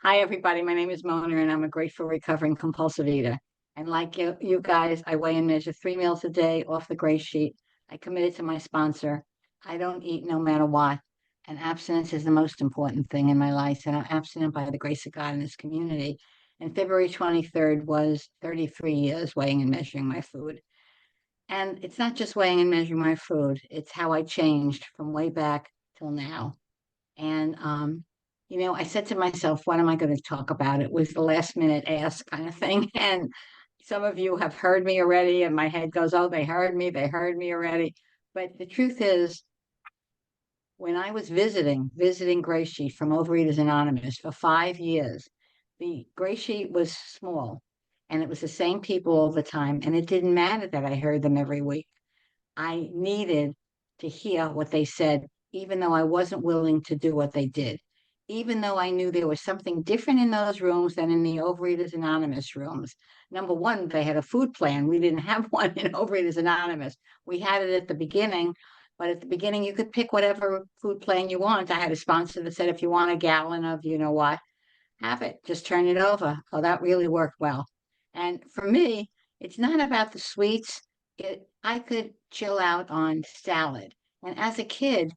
Hi, everybody. My name is Mona, and I'm a grateful recovering compulsive eater. And like you guys, I weigh and measure 3 meals a day off the gray sheet. I committed to my sponsor. I don't eat no matter what. And abstinence is the most important thing in my life. And I'm abstinent by the grace of God in this community. And February 23rd was 33 years weighing and measuring my food. And it's not just weighing and measuring my food, it's how I changed from way back till now. And, I said to myself, what am I going to talk about? It was the last minute ask kind of thing. And some of you have heard me already, and my head goes, oh, they heard me already. But the truth is, when I was visiting Gray Sheet from Overeaters Anonymous for 5 years, the Gray Sheet was small and it was the same people all the time. And it didn't matter that I heard them every week. I needed to hear what they said, even though I wasn't willing to do what they did, even though I knew there was something different in those rooms than in the Overeaters Anonymous rooms. Number one, they had a food plan. We didn't have one in Overeaters Anonymous. We had it at the beginning, but at the beginning, you could pick whatever food plan you want. I had a sponsor that said, if you want a gallon of you know what, have it, just turn it over. Oh, that really worked well. And for me, it's not about the sweets. I could chill out on salad. And as a kid,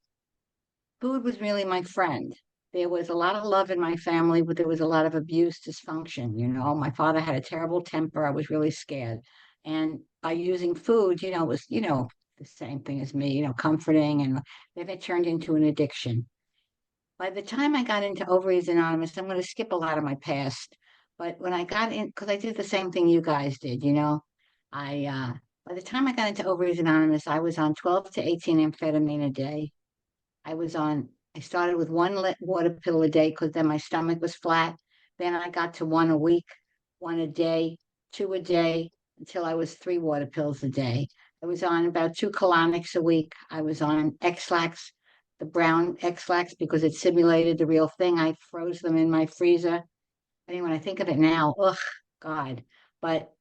food was really my friend. There was a lot of love in my family, but there was a lot of abuse, dysfunction. My father had a terrible temper. I was really scared. And by using food, it was, the same thing as me, comforting. And then it turned into an addiction. By the time I got into Overeaters Anonymous, I'm going to skip a lot of my past. But when I got in, because I did the same thing you guys did, I by the time I got into Overeaters Anonymous, I was on 12 to 18 amphetamine a day. I started with one water pill a day because then my stomach was flat. Then I got to one a week, one a day, two a day, until I was 3 water pills a day. I was on about 2 colonics a week. I was on X-Lax, the brown X-Lax, because it simulated the real thing. I froze them in my freezer. I mean, when I think of it now, ugh, God. But,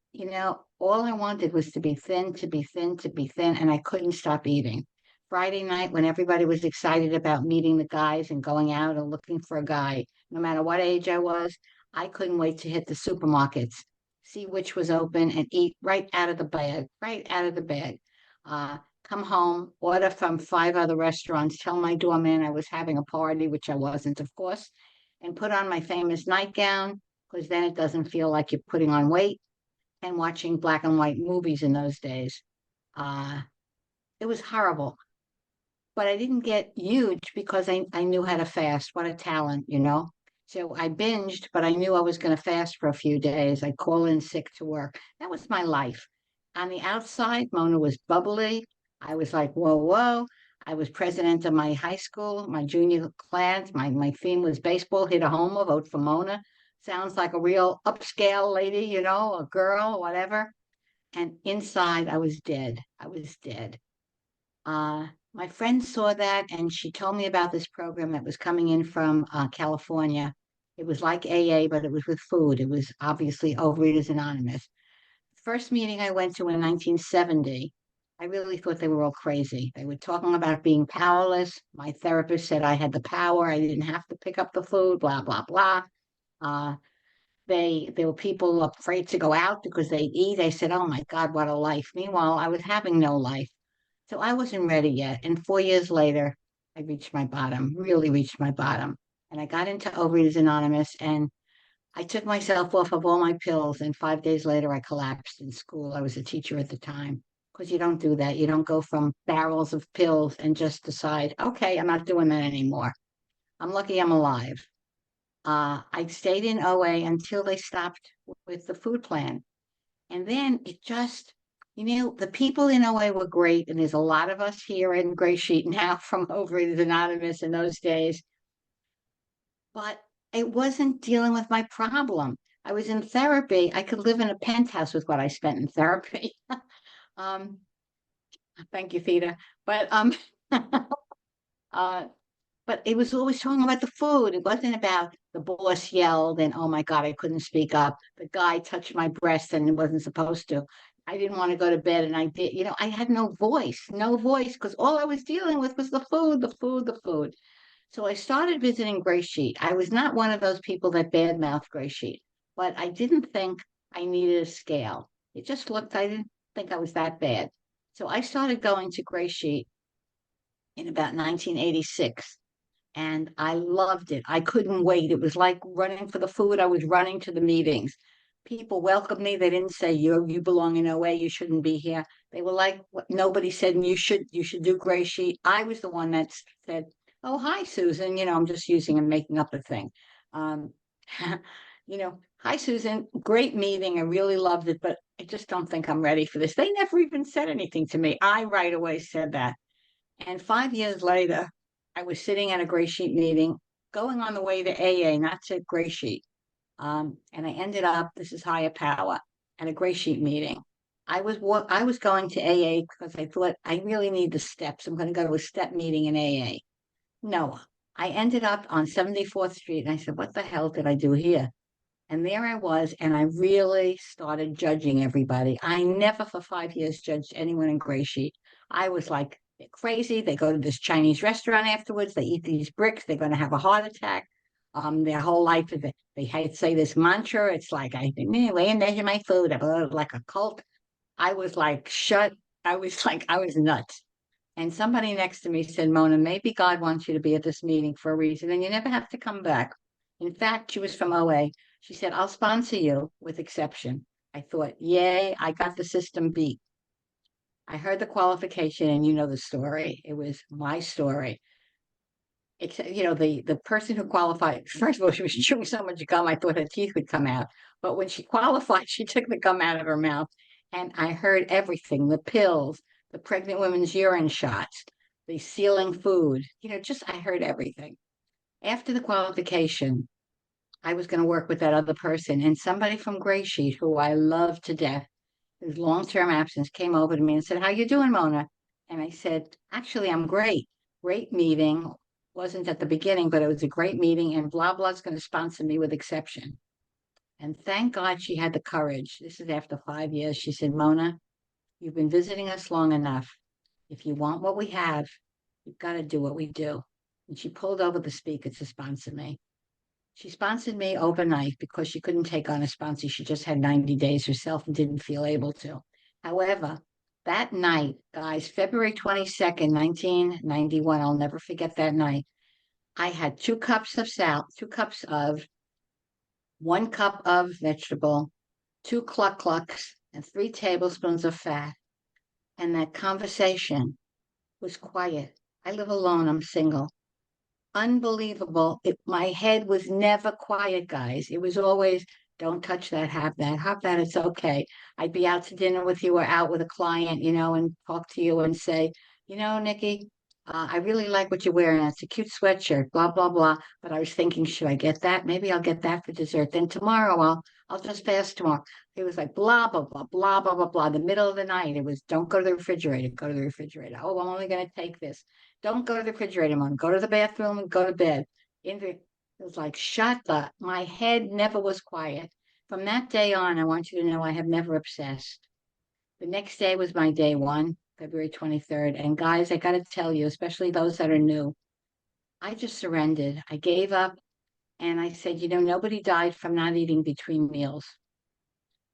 all I wanted was to be thin, to be thin, to be thin, and I couldn't stop eating. Friday night, when everybody was excited about meeting the guys and going out and looking for a guy, no matter what age I was, I couldn't wait to hit the supermarkets, see which was open, and eat right out of the bag, right out of the bag. Come home, order from 5 other restaurants, tell my doorman I was having a party, which I wasn't, of course, and put on my famous nightgown, because then it doesn't feel like you're putting on weight, and watching black and white movies in those days. Uh, it was horrible, but I didn't get huge because I knew how to fast. What a talent. So I binged, but I knew I was going to fast for a few days. I'd call in sick to work. That was my life. On the outside, Mona was bubbly. I was like, whoa, whoa. I was president of my high school, my junior class. My theme was baseball, hit a homer, vote for Mona. Sounds like a real upscale lady, a girl, whatever. And inside, I was dead. I was dead. My friend saw that and she told me about this program that was coming in from California. It was like AA, but it was with food. It was obviously Overeaters Anonymous. First meeting I went to in 1970, I really thought they were all crazy. They were talking about being powerless. My therapist said I had the power. I didn't have to pick up the food, blah, blah, blah. Uh, there were people afraid to go out because they eat. They said, oh my God, what a life. Meanwhile, I was having no life. So I wasn't ready yet. And 4 years later, I reached my bottom, really reached my bottom. And I got into Overeaters Anonymous and I took myself off of all my pills. And 5 days later, I collapsed in school. I was a teacher at the time because you don't do that. You don't go from barrels of pills and just decide, okay, I'm not doing that anymore. I'm lucky I'm alive. I stayed in OA until they stopped with the food plan. And then it just, the people in OA were great. And there's a lot of us here in Gray Sheet now from Overeaters Anonymous in those days. But it wasn't dealing with my problem. I was in therapy. I could live in a penthouse with what I spent in therapy. um, Thank you, Theta. But uh, but it was always talking about the food. It wasn't about the boss yelled and oh my God, I couldn't speak up. The guy touched my breast and it wasn't supposed to. I didn't want to go to bed and I did, I had no voice, no voice, because all I was dealing with was the food, the food, the food. So I started visiting Gray Sheet. I was not one of those people that badmouth Gray Sheet, but I didn't think I needed a scale. It just looked, I didn't think I was that bad. So I started going to Gray Sheet in about 1986 and I loved it. I couldn't wait. It was like running for the food. I was running to the meetings. People welcomed me. They didn't say you belong in OA. You shouldn't be here. They were like nobody said you should do Gray Sheet. I was the one that said, "Oh, hi, Susan." I'm just using and making up a thing. Um, hi, Susan. Great meeting. I really loved it, but I just don't think I'm ready for this. They never even said anything to me. I right away said that. And 5 years later, I was sitting at a Gray Sheet meeting, going on the way to AA, not to Gray Sheet. And I ended up, this is higher power, at a Gray Sheet meeting. I was going to AA because I thought I really need the steps. I'm going to go to a step meeting in AA. No, I ended up on 74th Street and I said, what the hell did I do here? And there I was, and I really started judging everybody. I never for 5 years judged anyone in Gray Sheet. I was like, they're crazy. They go to this Chinese restaurant afterwards. They eat these bricks. They're going to have a heart attack. Their whole life is they say this mantra. It's like I weigh and measure my food, like a cult. I was like, shut. I was like, I was nuts. And somebody next to me said, Mona, maybe God wants you to be at this meeting for a reason, and you never have to come back. In fact, she was from OA. She said, I'll sponsor you with exception. I thought, yay, I got the system beat. I heard the qualification, and you know the story. It was my story. Except, the person who qualified, first of all, she was chewing so much gum, I thought her teeth would come out. But when she qualified, she took the gum out of her mouth, and I heard everything, the pills, the pregnant women's urine shots, the sealing food, just I heard everything. After the qualification, I was going to work with that other person, and somebody from Gray Sheet, who I love to death, whose long-term absence, came over to me and said, "How you doing, Mona?" And I said, "Actually, I'm great. Great meeting. Wasn't at the beginning, but it was a great meeting, and blah blah's going to sponsor me with exception." And thank God she had the courage. This is after 5 years. She said, "Mona, you've been visiting us long enough. If you want what we have, you've got to do what we do." And she pulled over the speaker to sponsor me. She sponsored me overnight because she couldn't take on a sponsor. She just had 90 days herself and didn't feel able to. However, that night, guys, February 22nd, 1991, I'll never forget that night. I had 2 cups of salt, 2 cups of 1 cup of vegetable, 2 clucks, and 3 tablespoons of fat. And that conversation was quiet. I live alone, I'm single. Unbelievable. My head was never quiet, guys. It was always, don't touch that, have that, it's okay. I'd be out to dinner with you or out with a client, and talk to you and say, Nikki, I really like what you're wearing. It's a cute sweatshirt, blah, blah, blah. But I was thinking, should I get that? Maybe I'll get that for dessert. Then tomorrow I'll just fast tomorrow. It was like blah, blah, blah, blah, blah, blah, blah. The middle of the night, it was don't go to the refrigerator, go to the refrigerator. Oh, I'm only going to take this. Don't go to the refrigerator, Mom. Go to the bathroom and go to bed. It was like, shut the, my head never was quiet. From that day on, I want you to know I have never obsessed. The next day was my day one, February 23rd. And guys, I got to tell you, especially those that are new, I just surrendered. I gave up and I said, nobody died from not eating between meals.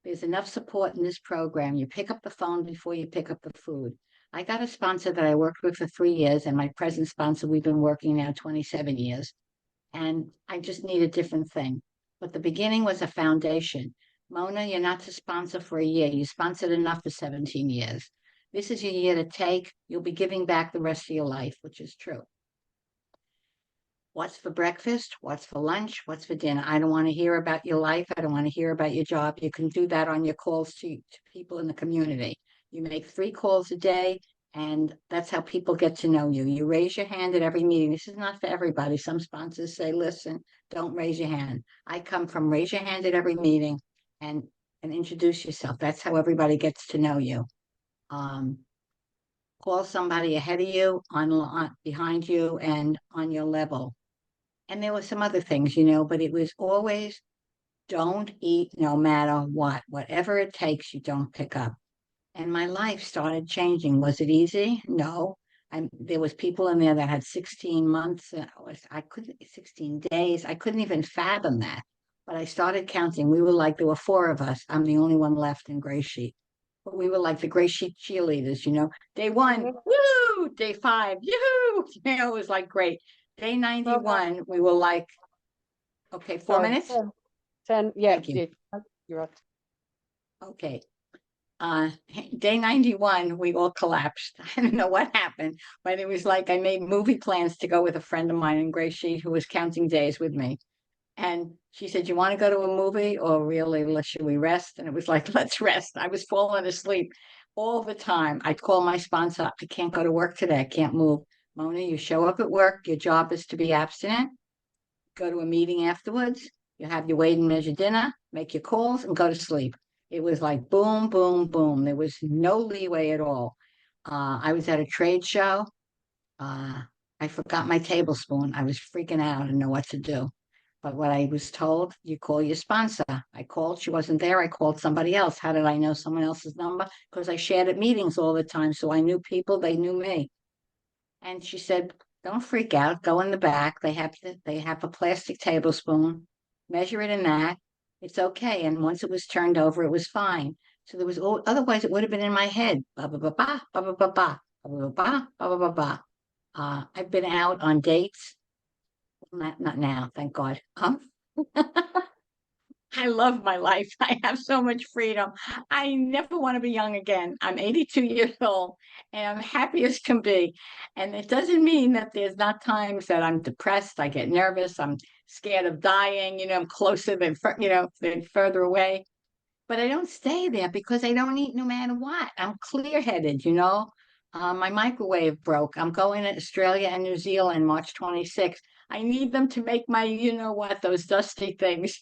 There's enough support in this program. You pick up the phone before you pick up the food. I got a sponsor that I worked with for 3 years, and my present sponsor, we've been working now 27 years. And I just need a different thing. But the beginning was a foundation. Mona, you're not to sponsor for a year. You sponsored enough for 17 years. This is your year to take. You'll be giving back the rest of your life, which is true. What's for breakfast? What's for lunch? What's for dinner? I don't want to hear about your life. I don't want to hear about your job. You can do that on your calls to people in the community. You make 3 calls a day, and that's how people get to know you. You raise your hand at every meeting. This is not for everybody. Some sponsors say, listen, don't raise your hand. I come from raise your hand at every meeting and introduce yourself. That's how everybody gets to know you. Call somebody ahead of you, on behind you, and on your level. And there were some other things, but it was always don't eat no matter what. Whatever it takes, you don't pick up. And my life started changing. Was it easy? No. And there was people in there that had 16 months. I couldn't 16 days. I couldn't even fathom that. But I started counting. We were like there were four of us. I'm the only one left in Gray Sheet. But we were like the Gray Sheet cheerleaders, Day one, woo! Day five, yoo! It was like great. Day Well, 91, we were like, okay, 4 minutes. 10. Yeah, Thank you. You're right. Okay. Uh, Day 91, we all collapsed. I don't know what happened, but it was like I made movie plans to go with a friend of mine in Gray Sheet who was counting days with me. And she said, "You want to go to a movie or really, should we rest?" And it was like, let's rest. I was falling asleep all the time. I'd call my sponsor up. I can't go to work today. I can't move. Mona, you show up at work. Your job is to be abstinent. Go to a meeting afterwards. You have your weigh and measure dinner, make your calls, and go to sleep. It was like boom, boom, boom. There was no leeway at all. I was at a trade show. Uh, I forgot my tablespoon. I was freaking out. I didn't know what to do. But what I was told, you call your sponsor. I called, she wasn't there. I called somebody else. How did I know someone else's number? Because I shared at meetings all the time. So I knew people, they knew me. And she said, don't freak out. Go in the back. They have a plastic tablespoon. Measure it in that. It's okay. And once it was turned over, it was fine. So there was otherwise it would have been in my head. Ba ba ba ba ba ba ba ba ba ba ba ba ba ba. I've been out on dates. Not now, thank God. I love my life. I have so much freedom. I never want to be young again. I'm 82 years old and I'm happy as can be. And it doesn't mean that there's not times that I'm depressed. I get nervous. I'm scared of dying. I'm closer than further away. But I don't stay there because I don't eat no matter what. I'm clear-headed. My microwave broke. I'm going to Australia and New Zealand March 26th. I need them to make my, those dusty things.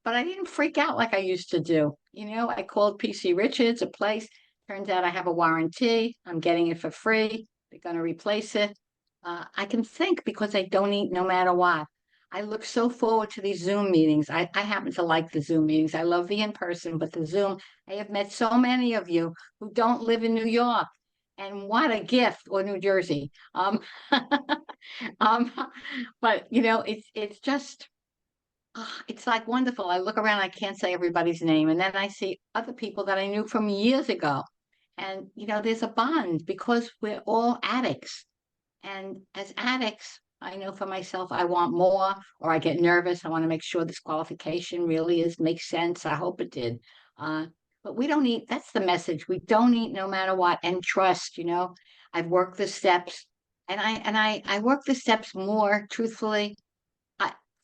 But I didn't freak out like I used to do. I called PC Richards, a place. Turns out I have a warranty. I'm getting it for free. They're going to replace it. I can think because I don't eat no matter what. I look so forward to these Zoom meetings. I happen to like the Zoom meetings. I love the in-person, but the Zoom, I have met so many of you who don't live in New York. And what a gift, or New Jersey. um, but it's just it's like wonderful. I look around, I can't say everybody's name, and then I see other people that I knew from years ago. And there's a bond because we're all addicts. And as addicts, I know for myself, I want more, or I get nervous. I want to make sure this qualification really makes sense. I hope it did. Uh, but we don't eat. That's the message. We don't eat no matter what, and trust. I've worked the steps, and I work the steps more truthfully.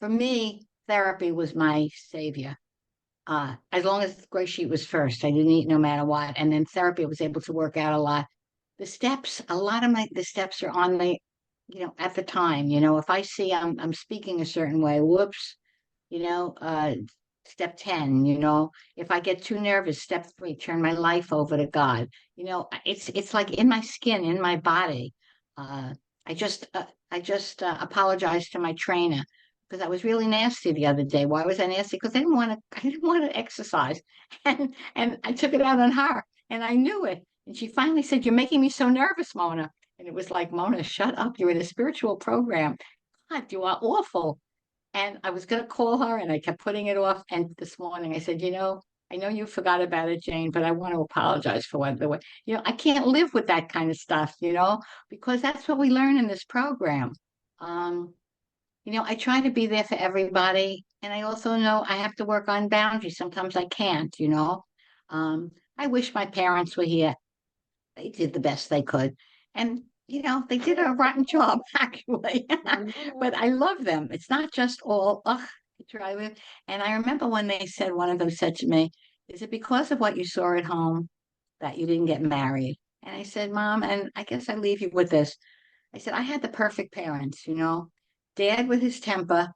For me, therapy was my savior. As long as the gray sheet was first, I didn't eat no matter what, and then therapy was able to work out a lot. The steps, a lot of the steps are on at the time. If I see I'm speaking a certain way, whoops, you know, uh, step 10, if I get too nervous, step 3, turn my life over to God. It's like in my skin, in my body. Uh, I just apologized to my trainer because I was really nasty the other day. Why was I nasty? Because I didn't want to exercise. And I took it out on her and I knew it. And she finally said, "You're making me so nervous, Mona." And it was like, "Mona, shut up. You're in a spiritual program. God, you are awful." And I was going to call her and I kept putting it off. And this morning I said, I know you forgot about it, Jane, but I want to apologize for what the way, I can't live with that kind of stuff, because that's what we learn in this program. Um, I try to be there for everybody. And I also know I have to work on boundaries. Sometimes I can't. I wish my parents were here. They did the best they could. And, they did a rotten job, actually. But I love them. It's not just all, ugh, I try with. And I remember when one of them said to me, "Is it because of what you saw at home that you didn't get married?" And I said, "Mom, and I guess I leave you with this." I said, "I had the perfect parents. Dad with his temper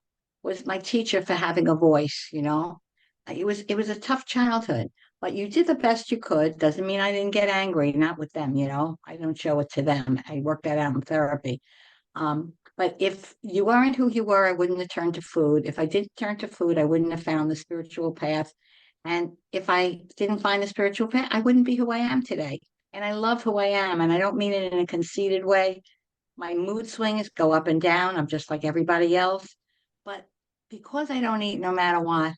was my teacher for having a voice. It was a tough childhood, but you did the best you could. Doesn't mean I didn't get angry, not with them. I don't show it to them. I worked that out in therapy. But if you weren't who you were, I wouldn't have turned to food. If I didn't turn to food, I wouldn't have found the spiritual path. And if I didn't find the spiritual path, I wouldn't be who I am today. and I love who I am. And I don't mean it in a conceited way. My mood swings go up and down. I'm just like everybody else. But because I don't eat no matter what,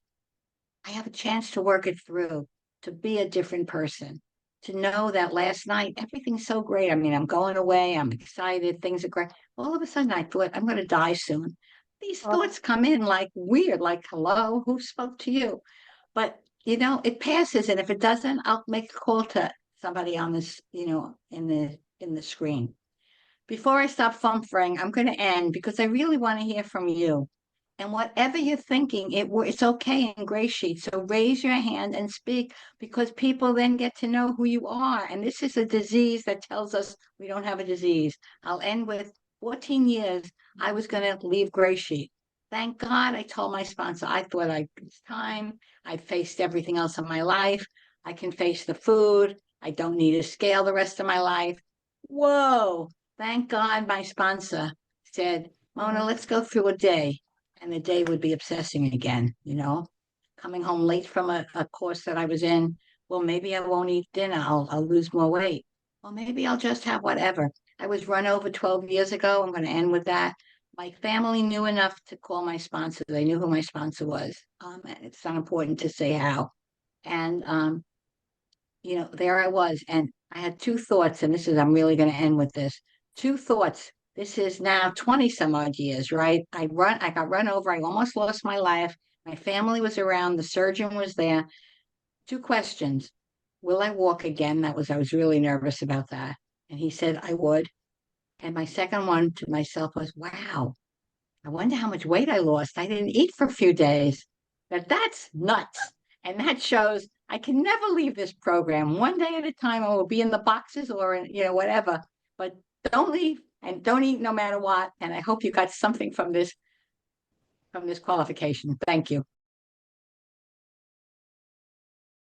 I have a chance to work it through, to be a different person, to know that last night everything's so great. I mean, I'm going away, I'm excited, things are great. All of a sudden, I thought I'm going to die soon. These Oh, thoughts come in like weird, like, hello, who spoke to you? But, it passes. And if it doesn't, I'll make a call to somebody on this, in the screen. Before I stop fumfering, I'm going to end because I really want to hear from you. And whatever you're thinking, it's okay in gray sheets. So raise your hand and speak because people then get to know who you are. And this is a disease that tells us we don't have a disease. I'll end with 14 years. I was going to leave gray sheet. Thank God I told my sponsor, it's time. I faced everything else in my life. I can face the food. I don't need a scale the rest of my life. Whoa. Thank God my sponsor said, Mona, let's go through a day. And the day would be obsessing again, coming home late from a course that I was in. Well, maybe I won't eat dinner. I'll lose more weight. Well, maybe I'll just have whatever. I was run over 12 years ago. I'm going to end with that. My family knew enough to call my sponsor. They knew who my sponsor was. And it's not important to say how. And there I was. And I had two thoughts, and I'm really going to end with this. Two thoughts. This is now 20 some odd years, right? I got run over. I almost lost my life. My family was around. The surgeon was there. Two questions. Will I walk again? I was really nervous about that. And he said I would. And my second one to myself was, wow, I wonder how much weight I lost. I didn't eat for a few days. That's nuts. And that shows I can never leave this program. One day at a time, I will be in the boxes or whatever. But don't leave and don't eat no matter what. And I hope you got something from this qualification. Thank you.